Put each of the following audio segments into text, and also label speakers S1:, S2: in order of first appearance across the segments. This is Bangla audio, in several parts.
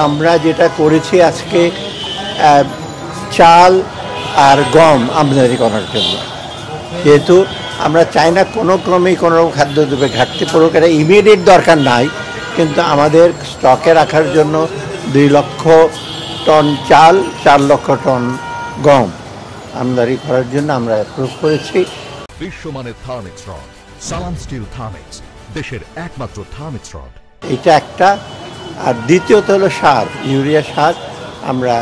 S1: আমরা যেটা করেছি আজকে চাল আর গম আমদানি করার জন্য, যেহেতু আমরা চাই না কোনো ক্রমেই কোনো খাদ্যদ্রব্যের ঘাটতি পড়ুক, এটা ইমিডিয়েট দরকার নাই, কিন্তু আমাদের স্টকে রাখার জন্য 2 লক্ষ টন চাল, 4 লক্ষ টন গম আমদানি করার জন্য আমরা অ্যাপ্রুভ করেছি।
S2: বিশ্বমানের থার্মিক্স রড, সালাম স্টিল থার্মিক্স, দেশের একমাত্র থার্মিক্স রড।
S1: এটা একটা। আর দ্বিতীয়ত হলো সার, ইউরিয়া সার আমরা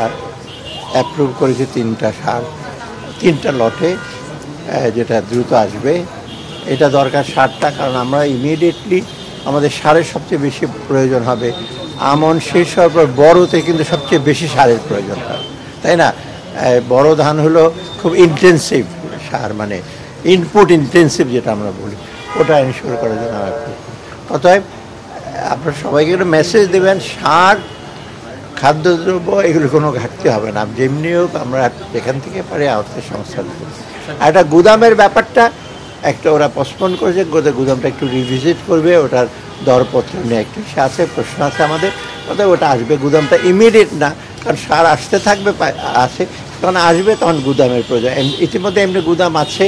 S1: অ্যাপ্রুভ করেছি 3টা সার, 3টা লটে, যেটা দ্রুত আসবে। এটা দরকার সারটা, কারণ আমরা ইমিডিয়েটলি আমাদের সারের সবচেয়ে বেশি প্রয়োজন হবে। আমন শেষ হওয়ার পর বড়োতে কিন্তু সবচেয়ে বেশি সারের প্রয়োজন হয়, তাই না? বড় ধান হলো খুব ইন্টেন্সিভ সার, মানে ইনপুট ইন্টেন্সিভ যেটা আমরা বলি, ওটা এনশিওর করার জন্য আমরা অতএব আপনারা সবাইকে একটা মেসেজ দেবেন, সার, খাদ্যদ্রব্য এগুলো কোনো ঘাটতি হবে না। যেমনি হোক আমরা যেখান থেকে পারি আর্থিক সংস্থান করি। একটা গুদামের ব্যাপারটা একটা ওরা পোস্টপোন করেছে, গুদামটা একটু রিভিজিট করবে, ওটার দরপত্র নিয়ে একটু আছে, প্রশ্ন আছে আমাদের, অতএব ওটা আসবে। গুদামটা ইমিডিয়েট না, কারণ সার আসতে থাকবে, আসে তখন আসবে, তখন গুদামের প্রয়োজন। ইতিমধ্যে এমনি গুদাম আছে,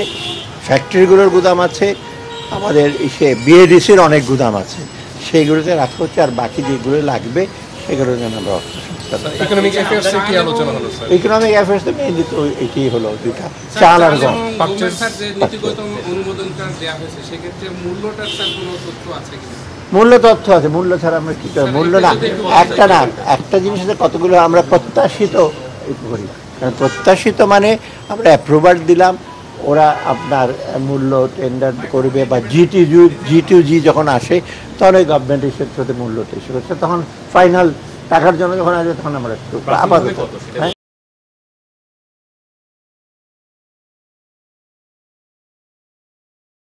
S1: ফ্যাক্টরিগুলোর গুদাম আছে, আমাদের বিএডিসির অনেক গুদাম আছে, সেইগুলোতে রাখা হচ্ছে। আর বাকি যেগুলো লাগবে সেগুলোর জন্য আমরা অর্থ সংস্থান।
S3: ইকোনমিক অ্যাফেয়ার্সে কি আলোচনা হলো স্যার?
S1: ইকোনমিক অ্যাফেয়ার্সে মেইনলি তো এটি হলো 2টা, চাল আর গম। মূল্য তথ্য আছে, মূল্য ছাড়া আমরা কী করব? মূল্য না, একটা জিনিস আছে, কতগুলো আমরা প্রত্যাশিত করি। কারণ প্রত্যাশিত মানে আমরা অ্যাপ্রুভাল দিলাম, ওরা আপনার মূল্য টেন্ডার করবে, বা G2G যখন আসে তখন ওই গভর্নমেন্টের ক্ষেত্রে মূল্যটা ইস্যু করছে, তখন ফাইনাল টাকার জন্য যখন আসবে তখন আমরা একটু আপাতত